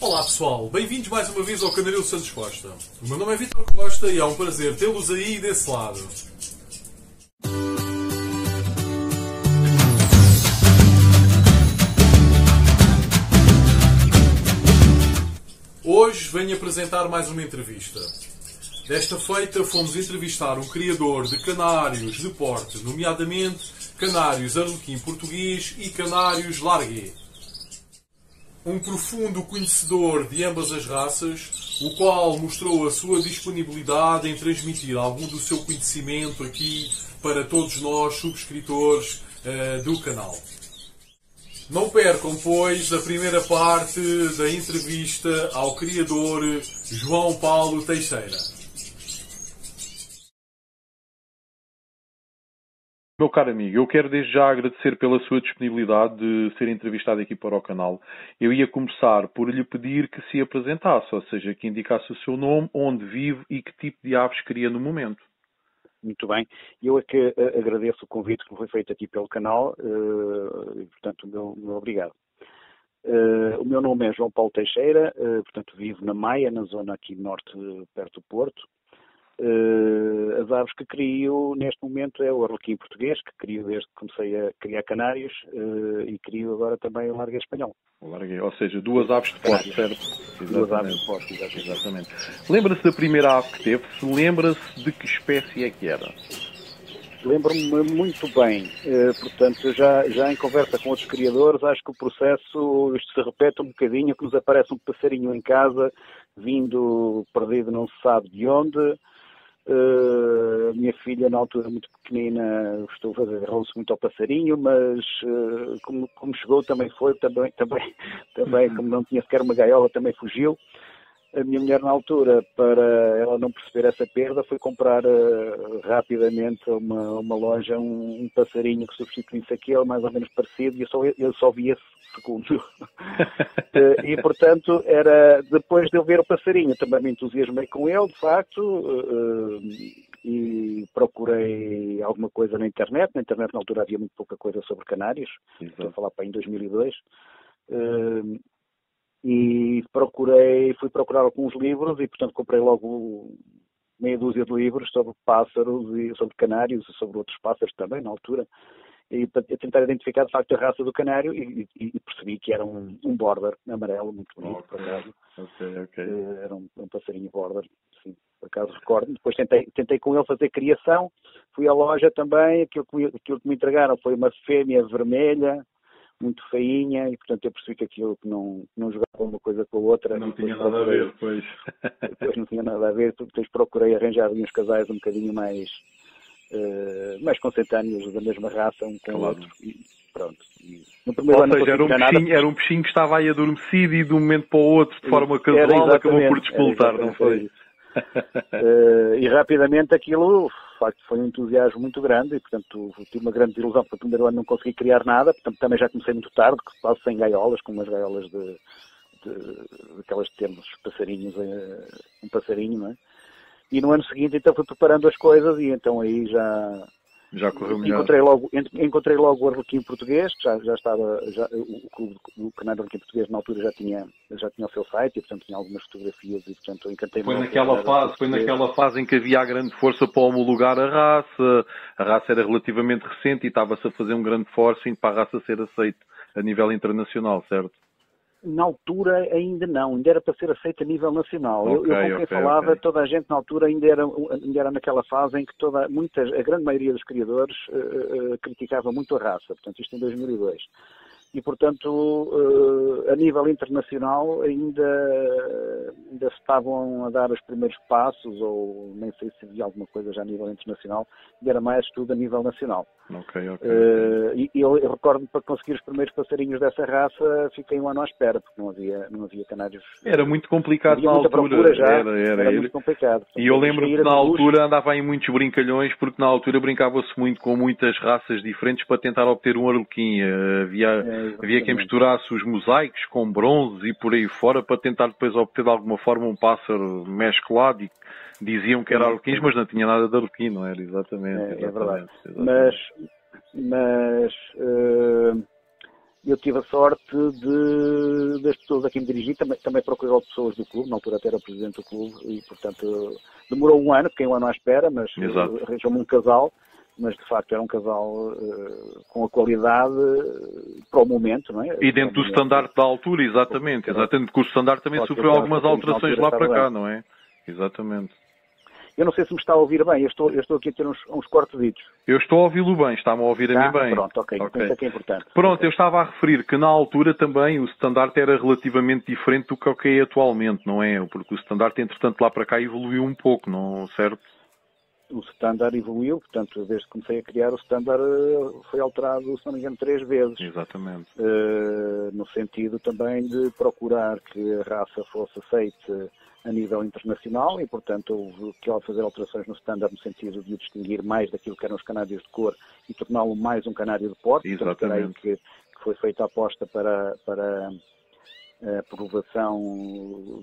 Olá pessoal, bem-vindos mais uma vez ao Canaril Santos Costa. O meu nome é Vítor Costa e é um prazer tê-los aí desse lado. Hoje venho apresentar mais uma entrevista. Desta feita fomos entrevistar um criador de canários de porte, nomeadamente canários arlequim português e canários largué. Um profundo conhecedor de ambas as raças, o qual mostrou a sua disponibilidade em transmitir algum do seu conhecimento aqui para todos nós, subscritores do canal. Não percam, pois, a primeira parte da entrevista ao criador João Paulo Teixeira. Meu caro amigo, eu quero desde já agradecer pela sua disponibilidade de ser entrevistado aqui para o canal. Eu ia começar por lhe pedir que se apresentasse, ou seja, que indicasse o seu nome, onde vive e que tipo de aves cria no momento. Muito bem. Eu é que agradeço o convite que me foi feito aqui pelo canal e, portanto, meu obrigado. O meu nome é João Paulo Teixeira, portanto, vivo na Maia, na zona aqui norte, perto do Porto. As aves que crio neste momento é o arlequim português, que crio desde que comecei a criar canários, e crio agora também o largué espanhol. O largué, ou seja, duas aves de porte, certo? Duas aves de porte, exatamente. Lembra-se da primeira ave que teve? Se lembra-se de que espécie é que era? Lembro-me muito bem, portanto, já em conversa com outros criadores, acho que o processo, isto se repete um bocadinho, que nos aparece um passarinho em casa, vindo perdido não se sabe de onde. A minha filha, na altura muito pequenina, gostou de fazer, agarrou-se muito ao passarinho, mas como chegou também foi, também como não tinha sequer uma gaiola, também fugiu. A minha mulher, na altura, para ela não perceber essa perda, foi comprar rapidamente a uma loja um passarinho que substituísse aquele, mais ou menos parecido, e eu só vi esse segundo. E, portanto, era depois de eu ver o passarinho, também me entusiasmei com ele, de facto, e procurei alguma coisa na internet. Na internet, na altura, havia muito pouca coisa sobre canários. Estou a falar para em 2002. E fui procurar alguns livros e, portanto, comprei logo meia dúzia de livros sobre pássaros e sobre canários e sobre outros pássaros também, na altura, e para tentar identificar, de facto, a raça do canário e percebi que era um border amarelo, muito bonito, por acaso. Okay. Era um passarinho border, sim, por acaso recordo. Depois tentei com ele fazer criação, fui à loja também, aquilo que me entregaram foi uma fêmea vermelha, muito feinha, e portanto eu percebi que aquilo que não jogava uma coisa com a outra. Não tinha nada a ver, pois. Depois não tinha nada a ver, depois procurei arranjar uns casais um bocadinho mais consentâneos, da mesma raça, um com o outro, e pronto. No primeiro ano, ou seja, era um peixinho que estava aí adormecido e de um momento para o outro, de forma casual, acabou por despoltar, não foi? E rapidamente aquilo, de facto, foi um entusiasmo muito grande e, portanto, tive uma grande desilusão, porque no primeiro ano não consegui criar nada, portanto, também já comecei muito tarde, quase sem gaiolas, com umas gaiolas daquelas de termos passarinhos, um passarinho, não é? E no ano seguinte, então, fui preparando as coisas e então aí já correu melhor. Encontrei logo o arlequim português, que já estava, o canal arlequim português na altura já tinha o seu site e, portanto, tinha algumas fotografias e, portanto, encantei-me. Foi naquela fase em que havia a grande força para homologar a raça era relativamente recente e estava-se a fazer um grande forcing para a raça ser aceita a nível internacional, certo? Na altura ainda não, ainda era para ser aceito a nível nacional. Eu com quem falava, toda a gente na altura ainda era naquela fase em que a grande maioria dos criadores criticava muito a raça, portanto isto em 2002. E, portanto, a nível internacional ainda se estavam a dar os primeiros passos, ou nem sei se havia alguma coisa já a nível internacional, e era mais tudo a nível nacional. E eu recordo-me, para conseguir os primeiros passarinhos dessa raça, fiquei um ano à espera, porque não havia canários. Era muito complicado na altura. Era muito complicado. Portanto, e eu lembro que na altura andava em muitos brincalhões, porque na altura brincava-se muito com muitas raças diferentes para tentar obter um arlequim. Havia quem misturasse os mosaicos com bronze e por aí fora para tentar depois obter de alguma forma um pássaro mesclado, e diziam que era arlequins, mas não tinha nada de arlequim, não era? Exatamente. É verdade. Exatamente. Mas eu tive a sorte das pessoas a quem me dirigi, também procurei pessoas do clube, na altura até era o presidente do clube, e portanto demorou um ano, fiquei um ano à espera, mas arranjou-me um casal, mas de facto era um casal com a qualidade para o momento, não é? E dentro do standard da altura, exatamente, porque o standard também sofreu algumas alterações lá para cá, não é? Exatamente. Eu não sei se me está a ouvir bem, eu estou aqui a ter uns cortesitos. Eu estou a ouvi-lo bem, está-me a ouvir a mim bem. Pronto, ok. Penso que é importante. Pronto, eu estava a referir que na altura também o standard era relativamente diferente do que é atualmente, não é? Porque o standard, entretanto, lá para cá evoluiu um pouco, não, certo? O standard evoluiu, portanto, desde que comecei a criar o standard foi alterado, se não me engano, 3 vezes. Exatamente. No sentido também de procurar que a raça fosse aceite a nível internacional e, portanto, houve que fazer alterações no standard no sentido de o distinguir mais daquilo que eram os canários de cor e torná-lo mais um canário de porte. Exatamente. Portanto, que foi feita a aposta para a aprovação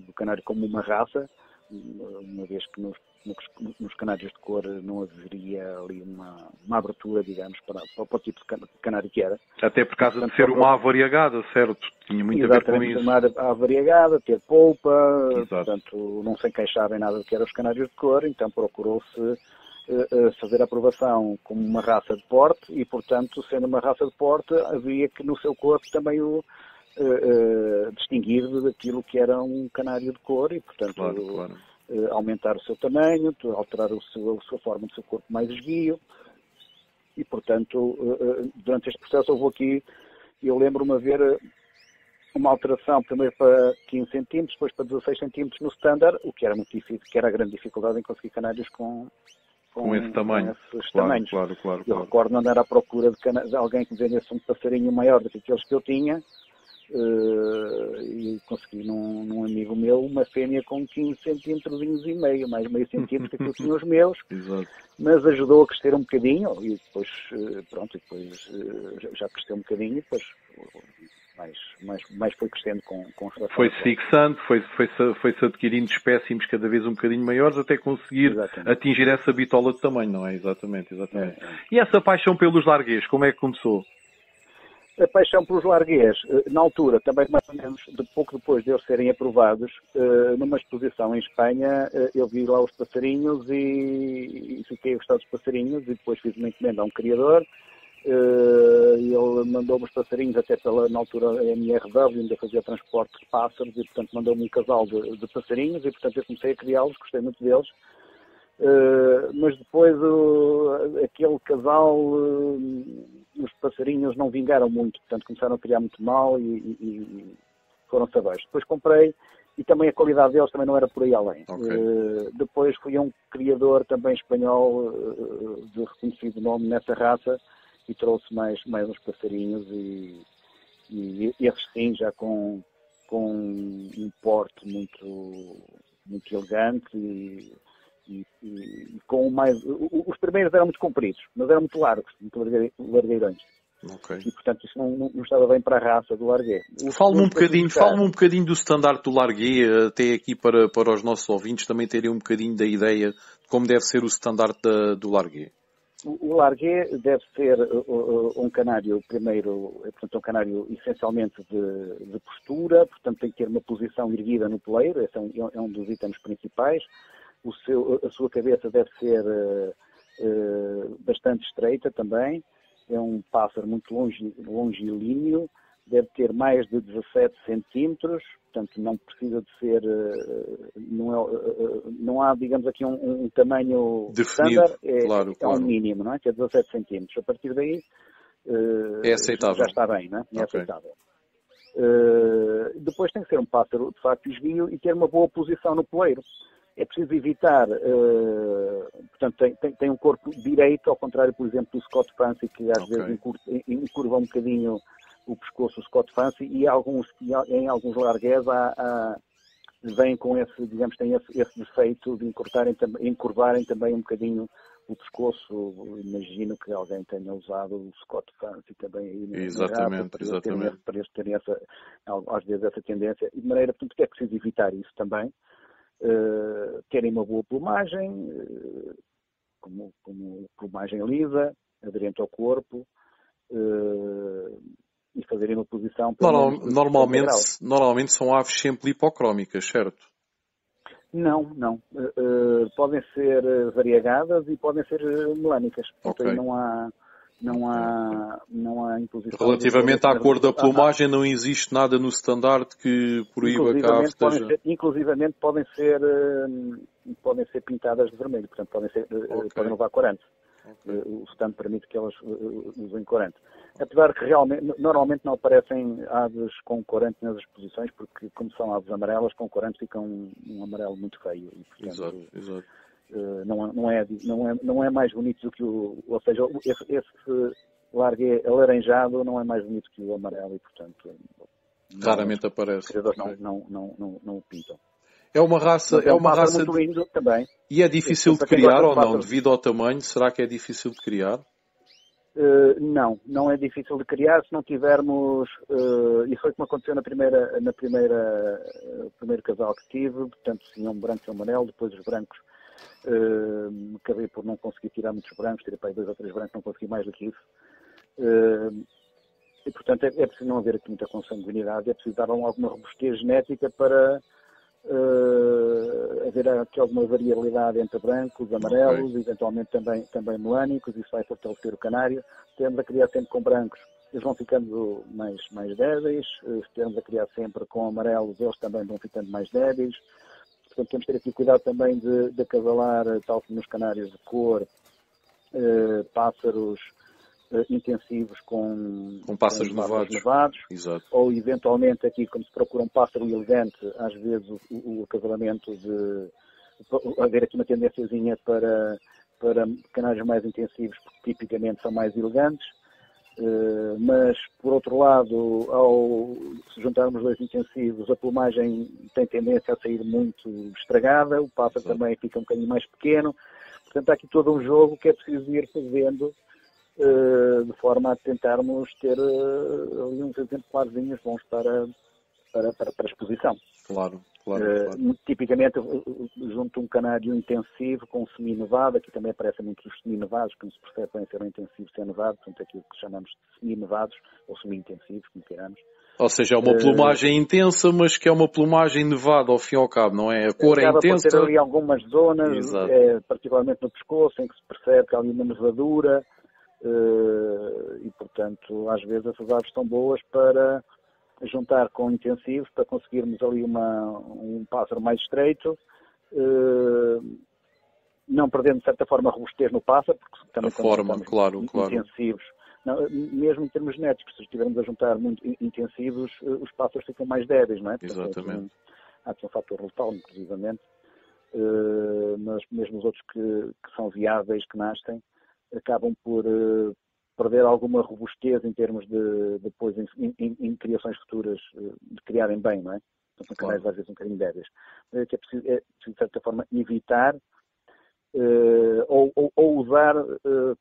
do canário como uma raça, uma vez que nos canários de cor não haveria ali uma abertura, digamos, para o tipo de canário que era. Até por causa de ser uma avariegada, certo? Tinha muito a ver com isso. Uma avariegada, ter polpa, portanto, não se encaixava em nada do que eram os canários de cor, então procurou-se fazer a aprovação como uma raça de porte e, portanto, sendo uma raça de porte, havia que no seu corpo também o distinguir daquilo que era um canário de cor e, portanto, claro. Aumentar o seu tamanho, alterar a sua forma do seu corpo mais esguio e, portanto, durante este processo houve aqui, eu lembro-me a ver uma alteração primeiro para 15 cm, depois para 16 cm no standard, o que era muito difícil, que era a grande dificuldade em conseguir canários com esse tamanho. Com esses tamanhos. Claro. Eu recordo andar à procura de alguém que me vendesse um passarinho maior do que aqueles que eu tinha, e consegui num amigo meu uma fêmea com 15 centímetros e meio, mais meio centímetro que eu tinha os meus. Exato. Mas ajudou a crescer um bocadinho e depois, já cresceu um bocadinho e depois mais foi crescendo com relação. Foi-se fixando, foi-se adquirindo espécimes cada vez um bocadinho maiores até conseguir atingir essa bitola de tamanho, não é? Exatamente. E essa paixão pelos larguês, como é que começou? A paixão pelos larguês, na altura, também mais ou menos pouco depois de eles serem aprovados, numa exposição em Espanha, eu vi lá os passarinhos e fiquei a gostar dos passarinhos e depois fiz uma encomenda a um criador. Ele mandou-me os passarinhos até na altura MRW, ainda fazia transporte de pássaros e, portanto, mandou-me um casal de passarinhos e, portanto, eu comecei a criá-los, gostei muito deles. Mas depois aquele casal, os passarinhos não vingaram muito, portanto começaram a criar muito mal e foram-se abaixo. Depois comprei e também a qualidade deles também não era por aí além. Depois fui a um criador também espanhol de reconhecido nome nessa raça e trouxe mais uns passarinhos e esses sim já com um porte muito elegante e com mais... Os primeiros eram muito compridos, mas eram muito largos, muito largueirões. E, portanto, isso não estava bem para a raça do larguê. Fale-me um bocadinho do standard do larguê, até aqui para os nossos ouvintes também terem um bocadinho da ideia de como deve ser o standard do larguê. O larguê deve ser um canário, primeiro, portanto, um canário essencialmente de postura, portanto, tem que ter uma posição erguida no peleiro, esse é um dos itens principais. A sua cabeça deve ser bastante estreita também, é um pássaro muito longilíneo, deve ter mais de 17 centímetros, portanto não precisa de ser, não há, digamos aqui, um tamanho definido, standard, é um mínimo, não é? Que é 17 centímetros. A partir daí é aceitável. Já está bem, não é? É aceitável. Depois tem que ser um pássaro de facto esguio e ter uma boa posição no poleiro. É preciso evitar, portanto, tem um corpo direito, ao contrário, por exemplo, do Scott Fancy, que às vezes encurva um bocadinho o pescoço do Scott Fancy, e em alguns largués vêm com esse, digamos, tem esse defeito de encurvarem também um bocadinho o pescoço. Imagino que alguém tenha usado o Scott Fancy também aí exatamente. Para eles terem às vezes essa tendência, de maneira, portanto, que é preciso evitar isso também. Terem uma boa plumagem, como plumagem lisa, aderente ao corpo, e fazerem uma posição... pelo menos de 60 graus. Normalmente são aves sempre lipocrómicas, certo? Não. Podem ser variegadas e podem ser melânicas. Portanto, Ok. aí não há imposição. Relativamente à cor da plumagem, não existe nada no standard que proíba que a ave esteja... Inclusivamente podem ser pintadas de vermelho, portanto podem levar corante. Okay. O stand permite que elas usem corante. Apesar que normalmente não aparecem aves com corante nas exposições, porque como são aves amarelas, com corante fica um amarelo muito feio. E, portanto, exato. Não é mais bonito do que ou seja, esse largué alaranjado não é mais bonito que o amarelo e, portanto, raramente aparece. Os criadores não o pintam. É uma raça muito lindo também. E é difícil de criar ou não? Devido ao tamanho, será que é difícil de criar? Não é difícil de criar se não tivermos... Isso foi como aconteceu no primeiro casal que tive, portanto, tinha um branco e um amarelo, depois os brancos... acabei por não conseguir tirar muitos brancos, tirei para aí 2 ou 3 brancos, não consegui mais do que isso. E, portanto, é preciso não haver aqui muita consanguinidade, é preciso dar alguma robustez genética para haver aqui alguma variabilidade entre brancos, amarelos, eventualmente também melânicos, isso vai fortalecer o canário. Se estivermos a criar sempre com brancos, eles vão ficando mais débeis. Se estivermos a criar sempre com amarelos, eles também vão ficando mais débeis. Portanto, temos que ter aqui cuidado também de acasalar, tal como nos canários de cor, pássaros intensivos com pássaros nevados. Exato. Ou eventualmente aqui, como se procura um pássaro elegante, às vezes o acasalamento haver aqui uma tendênciazinha para canários mais intensivos, porque tipicamente são mais elegantes. Mas, por outro lado, se juntarmos 2 intensivos, a plumagem tem tendência a sair muito estragada, o pássaro também fica um bocadinho mais pequeno. Portanto, há aqui todo um jogo que é preciso ir fazendo de forma a tentarmos ter ali uns exemplarzinhos bons para exposição. Claro. Tipicamente, junto um canário intensivo com um semi-nevado, aqui também aparecem muitos os semi-nevados, que não se percebe bem ser um intensivo sem nevado, portanto aquilo que chamamos de semi-nevados, ou semi-intensivos, como queiramos. Ou seja, é uma plumagem intensa, mas que é uma plumagem nevada ao fim e ao cabo, não é? A cor é intensa. Por ter ali algumas zonas, particularmente no pescoço, em que se percebe que há ali uma nevadura, e portanto, às vezes essas aves estão boas para juntar com intensivos para conseguirmos ali um pássaro mais estreito, não perdendo de certa forma a robustez no pássaro, porque também intensivos, não, mesmo em termos genéticos, se estivermos a juntar muito intensivos, os pássaros ficam mais débeis, não é? Portanto, exatamente. Há aqui um fator letal, inclusivamente, mas mesmo os outros que são viáveis, que nascem, acabam por perder alguma robustez em termos de depois em criações futuras de criarem bem, não é? Portanto, são canais às vezes um bocadinho débeis. É preciso, de certa forma, evitar ou usar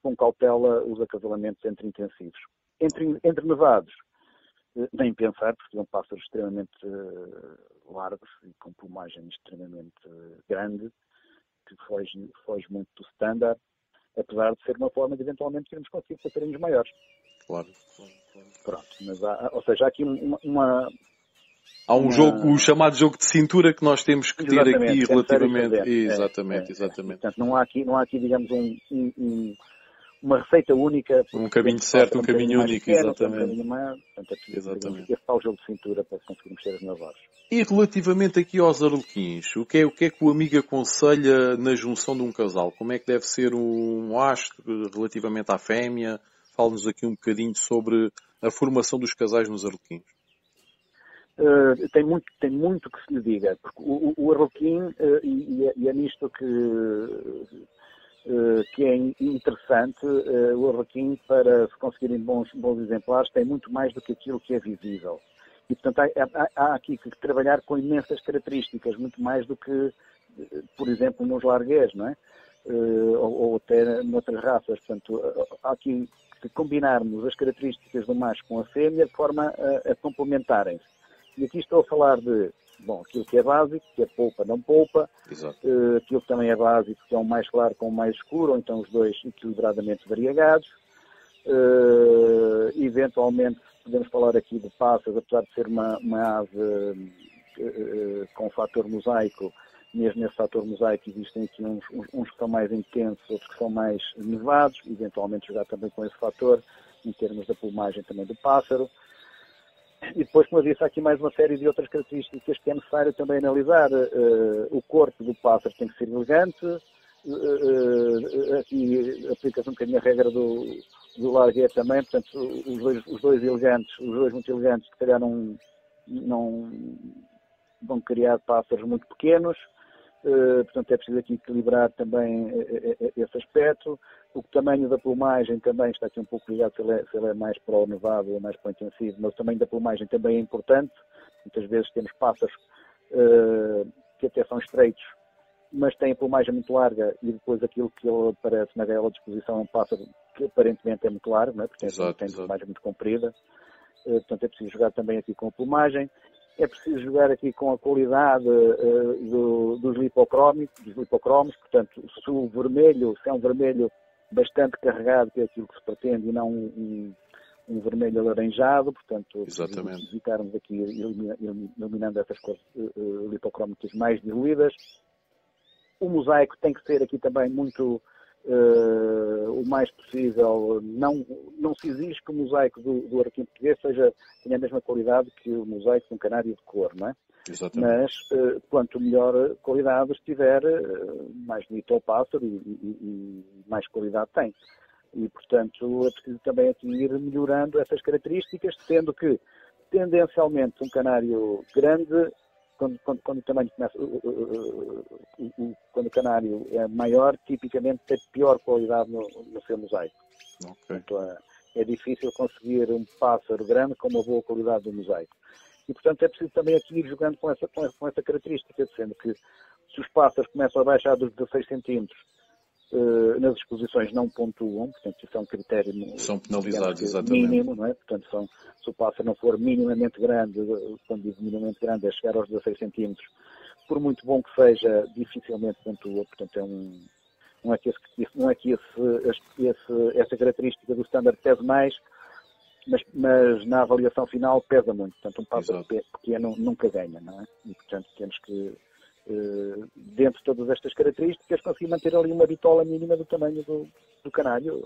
com cautela os acasalamentos entre intensivos. Entre nevados, nem pensar, porque são pássaros extremamente largos e com plumagem extremamente grande, que foge muito do standard, apesar de ser uma forma de eventualmente irmos conseguir passarinhos maiores. Claro. Pronto, mas há aqui há um jogo, o chamado jogo de cintura que nós temos que ter aqui relativamente. Exatamente. Portanto, não há aqui digamos, uma receita única. Um caminho certo, um caminho único, exatamente. Esse tal jogo de cintura para conseguirmos ter os navarros. E relativamente aqui aos arlequins, o que é que o amigo aconselha na junção de um casal? Como é que deve ser um astro relativamente à fêmea? Fala-nos aqui um bocadinho sobre a formação dos casais nos arlequins. Tem muito que se lhe diga, porque o arlequim, e é nisto que é interessante, o arlequim, para se conseguirem bons exemplares, tem muito mais do que aquilo que é visível. E, portanto, há aqui que trabalhar com imensas características, muito mais do que, por exemplo, nos largués, não é? Ou até noutras raças. Portanto, há aqui que combinarmos as características do macho com a fêmea de forma a complementarem-se. E aqui estou a falar de, aquilo que é básico, que é polpa, não polpa, aquilo que também é básico, que é um mais claro com um mais escuro, ou então os dois equilibradamente variegados. Eventualmente, podemos falar aqui de pássaros, apesar de ser uma ave com um fator mosaico. Mesmo nesse fator mosaico existem aqui uns que são mais intensos, outros que são mais nevados, eventualmente jogar também com esse fator, em termos da plumagem também do pássaro. E depois, como eu disse, há aqui mais uma série de outras características que é necessário também analisar. O corpo do pássaro tem que ser elegante. Aqui aplica-se um bocadinho a regra do larguet também, portanto, os dois muito elegantes, se calhar não vão criar pássaros muito pequenos. Portanto, é preciso aqui equilibrar também esse aspecto. O tamanho da plumagem também está aqui um pouco ligado se ele é mais para o nevado ou mais para o intensivo, mas o tamanho da plumagem também é importante. Muitas vezes temos pássaros que até são estreitos, mas têm a plumagem muito larga e depois aquilo que ele aparece na gaiola de exposição é um pássaro que aparentemente é muito largo, não é? Porque tem plumagem muito comprida. Portanto, é preciso jogar também aqui com a plumagem. É preciso jogar aqui com a qualidade dos lipocromos, portanto, se é um vermelho bastante carregado, que é aquilo que se pretende, e não um vermelho alaranjado, portanto, evitarmos aqui eliminando essas cores lipocrómicas mais diluídas. O mosaico tem que ser aqui também muito, o mais possível, não se exige que o mosaico do araquém português tenha a mesma qualidade que o mosaico de um canário de cor, não é? Mas quanto melhor qualidade estiver, mais bonito é o pássaro e mais qualidade tem. E, portanto, é preciso também aqui ir melhorando essas características, sendo que, tendencialmente, um canário grande, quando o tamanho começa, quando o canário é maior, tipicamente tem pior qualidade no seu mosaico. Okay. Portanto, é difícil conseguir um pássaro grande com uma boa qualidade do mosaico. E, portanto, é preciso também aqui ir jogando com essa característica, sendo que se os pássaros começam a baixar dos 16 centímetros, nas exposições não pontuam, portanto, isso é um critério são penalizados, mínimo, não é? Portanto, se o pássaro não for minimamente grande, quando digo minimamente grande, é chegar aos 16 centímetros, por muito bom que seja, dificilmente pontua, portanto, não é que essa característica do standard pese mais, mas na avaliação final pesa muito, portanto, um pássaro pequeno nunca ganha, não é? E, portanto, temos que, dentro de todas estas características, conseguir manter ali uma bitola mínima do tamanho do canário,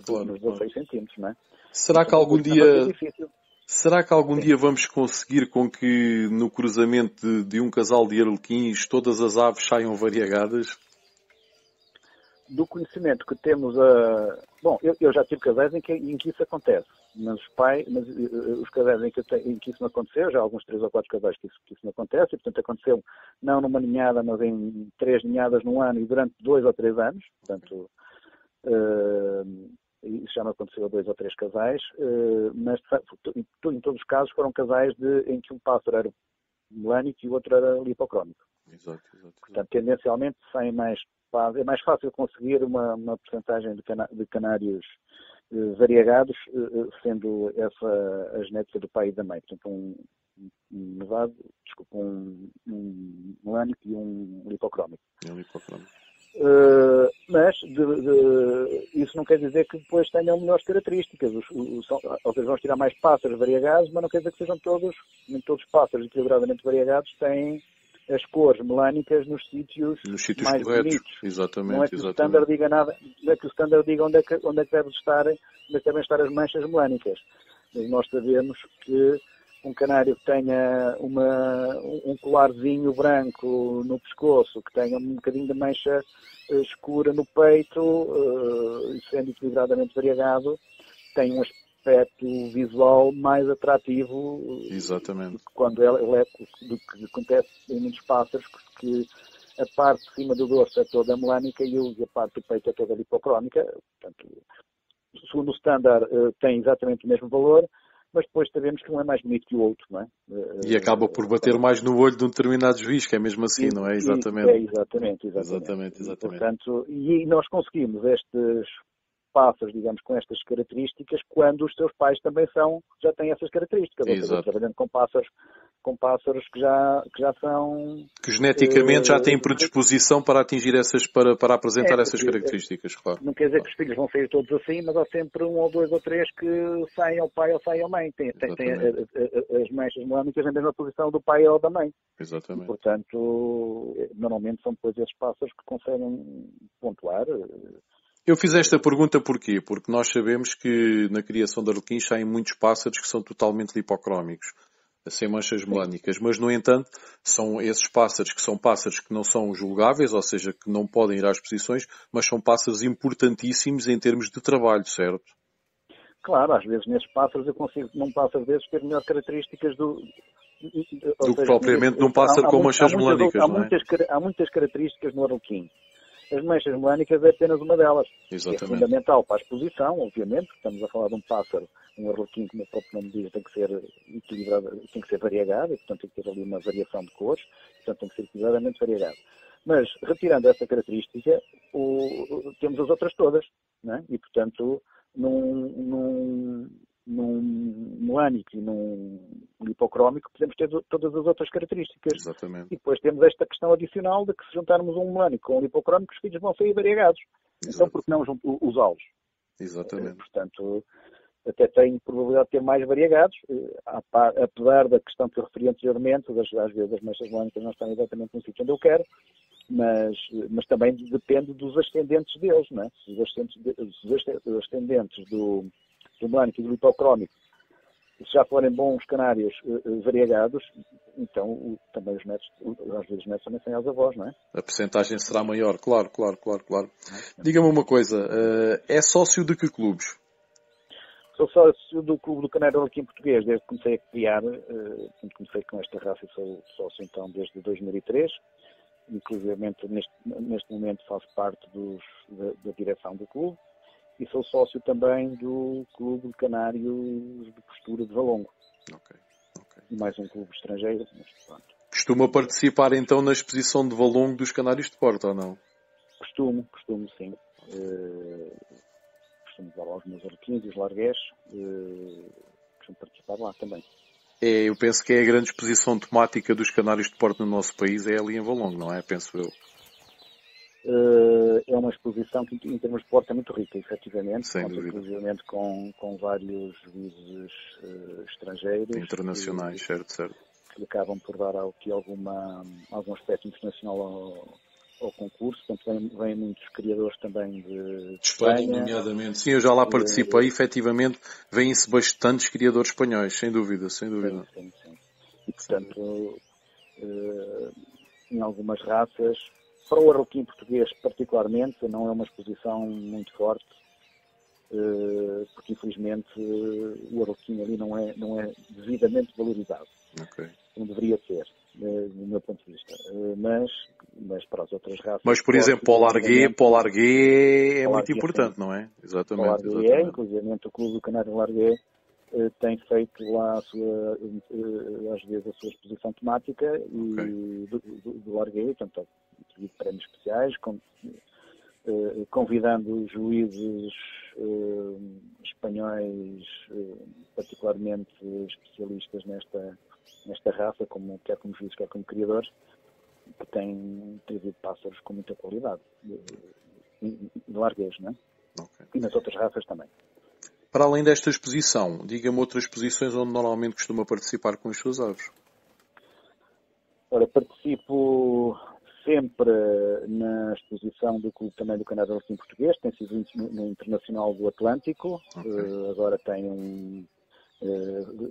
nos 16 centímetros, não é? Será que algum dia vamos conseguir com que no cruzamento de um casal de arlequins todas as aves saiam variegadas? Do conhecimento que temos Bom, eu já tive casais em que isso acontece, mas os casais em que isso não aconteceu, já há alguns 3 ou 4 casais que isso não acontece, e portanto aconteceu não numa ninhada, mas em 3 ninhadas num ano e durante 2 ou 3 anos, portanto, isso já não aconteceu a 2 ou 3 casais, mas em todos os casos foram casais em que um pássaro era melânico e o outro era lipocrómico. Exato. Portanto, tendencialmente saem mais. É mais fácil conseguir uma porcentagem de canários variegados, sendo essa a genética do pai e da mãe. Portanto, um melânico e um lipocrómico. Mas isso não quer dizer que depois tenham melhores características. Ou seja, vamos tirar mais pássaros variegados, mas não quer dizer que sejam nem todos os pássaros equilibradamente variegados têm as cores melânicas nos sítios mais corretos. Bonitos. Exatamente. Não é que o standard diga nada, não é que o standard diga onde é que devem estar as manchas melânicas. Mas nós sabemos que um canário que tenha um colarzinho branco no pescoço, que tenha um bocadinho de mancha escura no peito, sendo equilibradamente variegado, tem um aspecto visual mais atrativo. Exatamente. Quando do que acontece em muitos pássaros, que a parte de cima do dorso é toda melânica e a parte do peito é toda lipocrómica. Portanto, segundo o standard, tem exatamente o mesmo valor, mas depois sabemos que um é mais bonito que o outro, não é? E acaba por bater mais no olho de um determinado juiz, que é mesmo assim, não é? Exatamente. Exatamente. E, portanto, nós conseguimos estes pássaros, digamos, com estas características, quando os seus pais também já têm essas características. Ou seja, trabalhando com pássaros com pássaros que já são... Que geneticamente já têm predisposição para atingir para apresentar essas porque, características, claro. Não quer dizer que os filhos vão sair todos assim, mas há sempre um ou dois ou três que saem ao pai ou saem à mãe. Tem as manchas melânicas na mesma posição do pai ou da mãe. Exatamente. E, portanto, normalmente são depois esses pássaros que conseguem pontuar. Eu fiz esta pergunta porquê? Porque nós sabemos que na criação de arlequins saem muitos pássaros que são totalmente lipocrómicos, sem manchas melânicas, mas no entanto são esses pássaros que não são julgáveis, ou seja, que não podem ir às exposições, mas são pássaros importantíssimos em termos de trabalho, certo? Claro, às vezes nesses pássaros eu consigo, num pássaro desses, ter melhores características do que propriamente num pássaro com manchas melânicas, não é? Há muitas características no arlequim. As manchas melânicas é apenas uma delas. Exatamente. É fundamental para a exposição, obviamente, porque estamos a falar de um pássaro, um arlequim, como o próprio nome diz, tem que ser equilibrado, tem que ser variegado, e portanto tem que ter ali uma variação de cores, portanto tem que ser equilibradamente variegado. Mas, retirando essa característica, temos as outras todas, não é? E portanto, num melânico e num lipocrómico podemos ter todas as outras características. Exatamente. E depois temos esta questão adicional de que se juntarmos um melânico com um lipocrómico, os filhos vão sair variegados. Então, por que não usá-los? Exatamente. Portanto, até tem probabilidade de ter mais variegados, apesar da questão que eu referi anteriormente, às vezes as manchas melânicas não estão exatamente no sítio onde eu quero, mas também depende dos ascendentes deles, não é? Se os ascendentes do melânico e do lipocrómico, se já forem bons canários variegados, então também os netos, às vezes os netos também são aos avós, não é? A percentagem será maior, claro. Diga-me uma coisa, é sócio de que clubes? Sou sócio do Clube do Canário aqui em Português, desde que comecei a criar, comecei com esta raça e sou sócio então desde 2003, inclusive neste momento faço parte da direção do clube. E sou sócio também do Clube de Canários de Postura de Valongo. Ok. E mais um clube estrangeiro. Mas pronto. Costuma participar então na exposição de Valongo dos Canários de Porta, ou não? Costumo sim. Costumo dar lá os meus arlequins e os largués. Costumo participar lá também. Eu penso que é a grande exposição temática dos Canários de Porta no nosso país, é ali em Valongo, não é? Penso eu. É uma exposição que, em termos de porta, é muito rica, efetivamente. Sem dúvida. Inclusive com vários juízes estrangeiros. Internacionais, certo. Que acabam por dar aqui algum aspecto internacional ao concurso. Portanto, vêm muitos criadores também de Espanha, nomeadamente. Sim, eu já lá participei. Efetivamente, vêm-se bastantes criadores espanhóis, sem dúvida. Sim. E, portanto, em algumas raças, para o arlequim português particularmente, não é uma exposição muito forte, porque infelizmente o arlequim ali não é devidamente valorizado. Okay. Não deveria ser, do meu ponto de vista. Mas para as outras raças... Mas, por exemplo, o largué é muito importante, não é? Exatamente. O largué, inclusive o Clube do Canário Largué, tem feito lá às vezes a sua exposição temática e do largué, portanto, de prémios especiais, convidando juízes espanhóis particularmente especialistas nesta raça, quer como juízes, quer como criadores, que têm trazido pássaros com muita qualidade, de larguês, não é? Okay. E nas outras raças também. Para além desta exposição, diga-me outras exposições onde normalmente costuma participar com os seus aves. Ora, participo sempre na exposição do Clube também do Canário Arlequim Português, tem sido no Internacional do Atlântico. Okay. Agora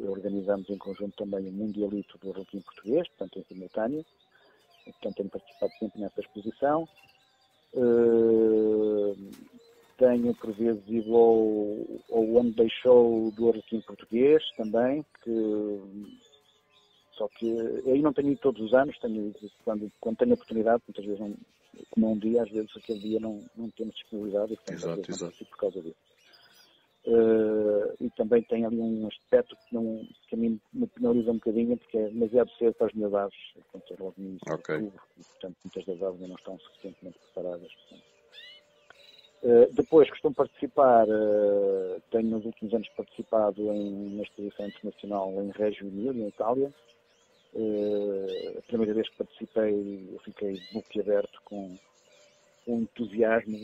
organizamos em conjunto também o Mundialito do Arlequim Português, portanto em simultâneo. Portanto, tenho participado sempre nessa exposição. Tenho, por vezes, ido ao One Day Show do Arlequim Português também, só que aí não tenho ido todos os anos, quando tenho oportunidade, muitas vezes, como é um dia, às vezes aquele dia não temos disponibilidade, e portanto, às vezes não participo por causa disso. E também tem ali um aspecto que a mim me penaliza um bocadinho, porque é demasiado cedo para as minhas aves, portanto, é logo no início de outubro, e portanto muitas das aves ainda não estão suficientemente preparadas. Depois costumo participar, tenho nos últimos anos participado na exposição internacional em Reggio Emilia, em Itália, A primeira vez que participei, eu fiquei boquiaberto com o entusiasmo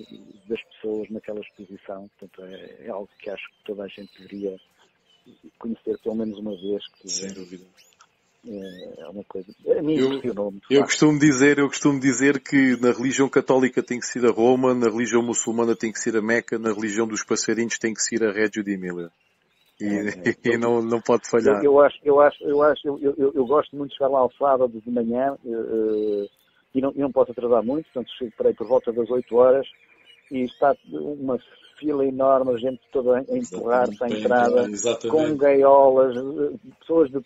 das pessoas naquela exposição. Portanto, é algo que acho que toda a gente deveria conhecer pelo menos uma vez. Sem dúvida. É uma coisa. A mim impressionou-me. Eu costumo dizer que na religião católica tem que ser a Roma, na religião muçulmana tem que ser a Meca, na religião dos passarinhos tem que ser a Reggio di Emilia. E não pode falhar. Eu gosto muito de chegar lá ao sábado de manhã e não posso atrasar muito, portanto chegarei por volta das 8 horas e está uma fila enorme, a gente toda a empurrar-se à entrada, com gaiolas, pessoas de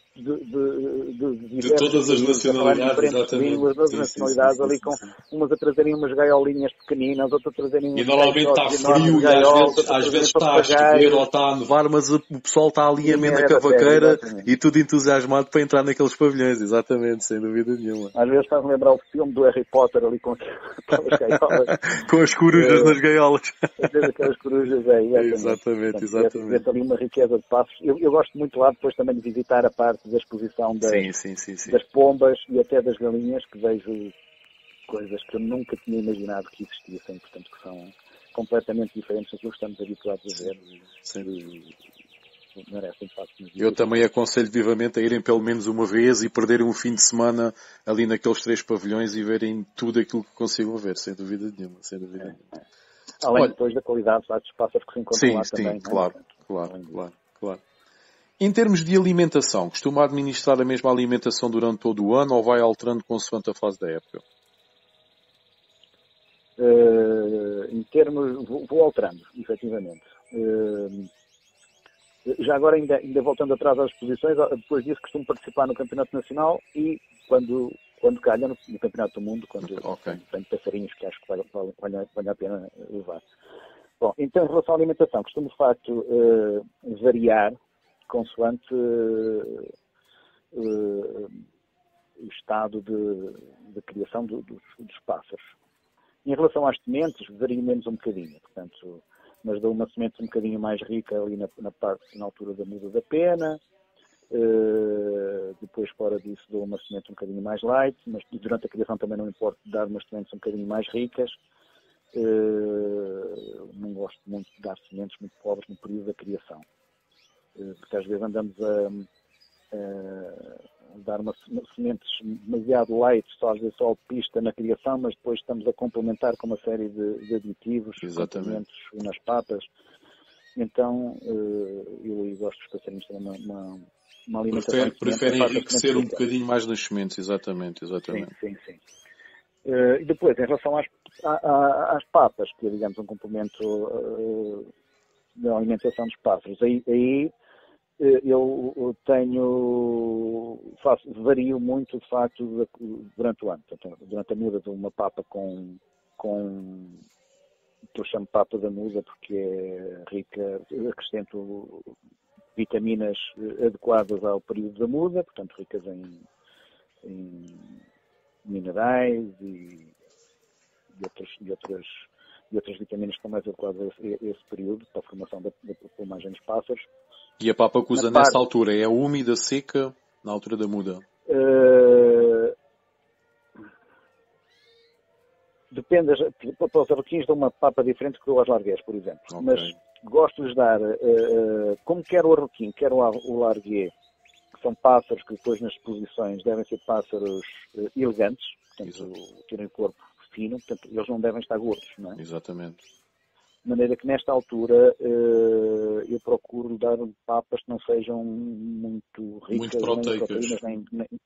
todas as nacionalidades, todas as nacionalidades, ali com umas a trazerem umas gaiolinhas pequeninas, outras a trazerem e normalmente está frio e às vezes está a chover ou está a nevar, mas o pessoal está ali a meio na cavaqueira e tudo entusiasmado para entrar naqueles pavilhões, exatamente, sem dúvida nenhuma. Às vezes faz-me lembrar o filme do Harry Potter ali com aquelas gaiolas. Com as corujas nas gaiolas. Aquelas corujas, exatamente. Vê ali uma riqueza de passos. Eu gosto muito lá depois também de visitar a parte da exposição das pombas e até das galinhas, que vejo coisas que eu nunca tinha imaginado que existissem, portanto que são completamente diferentes daquilo que estamos habituados a ver. Merecem passos. Eu também aconselho vivamente a irem pelo menos uma vez e perderem um fim de semana ali naqueles 3 pavilhões e verem tudo aquilo que consigam ver, sem dúvida nenhuma. Além depois da qualidade dos pássaros que se encontram lá também. Claro. Em termos de alimentação, costuma administrar a mesma alimentação durante todo o ano ou vai alterando consoante a fase da época? Em termos, vou alterando, efetivamente. Já agora, ainda voltando atrás às exposições, depois disso costumo participar no Campeonato Nacional e quando calha no Campeonato do Mundo, quando tenho passarinhos que acho que vale a pena levar. Bom, então em relação à alimentação, costumo de facto variar consoante o estado de criação dos pássaros. Em relação às sementes, vario menos um bocadinho, portanto, mas dou uma semente um bocadinho mais rica ali na altura da muda da pena. Depois fora disso dou uma semente um bocadinho mais light, mas durante a criação também não importa dar umas sementes um bocadinho mais ricas. Não gosto muito de dar sementes muito pobres no período da criação, porque às vezes andamos a dar sementes demasiado light, às vezes só pista na criação, mas depois estamos a complementar com uma série de aditivos, complementos nas papas. Então eu gosto dos passarinhos de uma alimentação. Preferem enriquecer um bocadinho mais nas sementes, exatamente. Sim. E depois, em relação às papas, que é, digamos, um complemento da alimentação dos pássaros, aí eu vario muito, de facto, durante o ano. Portanto, durante a muda de uma papa que eu chamo papa da muda porque é rica, acrescento vitaminas adequadas ao período da muda, portanto ricas em minerais e outras vitaminas que são mais adequadas a esse período para a formação da plumagem dos pássaros. E a papa que usa nessa altura é úmida, seca, na altura da muda? Depende, para os arlequins dou uma papa diferente que eu aos largués, por exemplo. Okay. Mas gosto de dar, como quer o arlequim, quer o largué, que são pássaros que depois nas exposições devem ser pássaros elegantes, portanto, terem o corpo fino, portanto, eles não devem estar gordos, não é? Exatamente. De maneira que nesta altura eu procuro dar papas que não sejam muito ricas,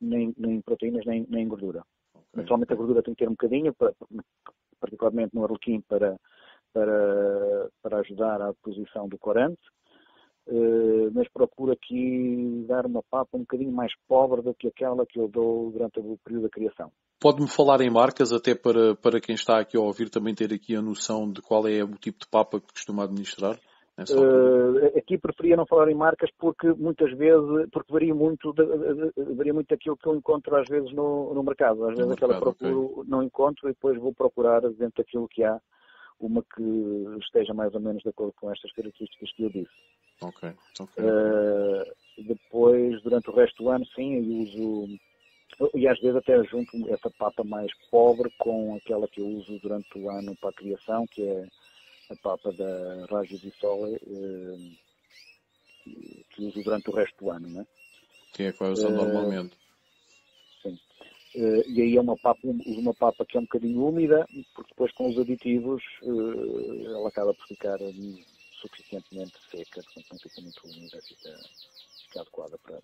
nem proteínas, nem em gordura. Okay. Naturalmente a gordura tem que ter um bocadinho, particularmente no arlequim, para ajudar à deposição do corante, mas procuro aqui dar uma papa um bocadinho mais pobre do que aquela que eu dou durante o período da criação. Pode-me falar em marcas, até para quem está aqui a ouvir também ter aqui a noção de qual é o tipo de papa que costuma administrar? Aqui preferia não falar em marcas porque muitas vezes, varia muito daquilo que eu encontro às vezes no mercado. Às vezes aquela procuro, não encontro e depois vou procurar dentro daquilo que há uma que esteja mais ou menos de acordo com estas características que eu disse. Ok. Depois, durante o resto do ano, sim, eu uso E às vezes até junto essa papa mais pobre com aquela que eu uso durante o ano para a criação, que é a papa da Raggio di Sole, que uso durante o resto do ano, né? Que é que vai usando normalmente. Sim. E aí uso uma papa que é um bocadinho úmida, porque depois com os aditivos ela acaba por ficar suficientemente seca, portanto não fica muito úmida, fica adequada para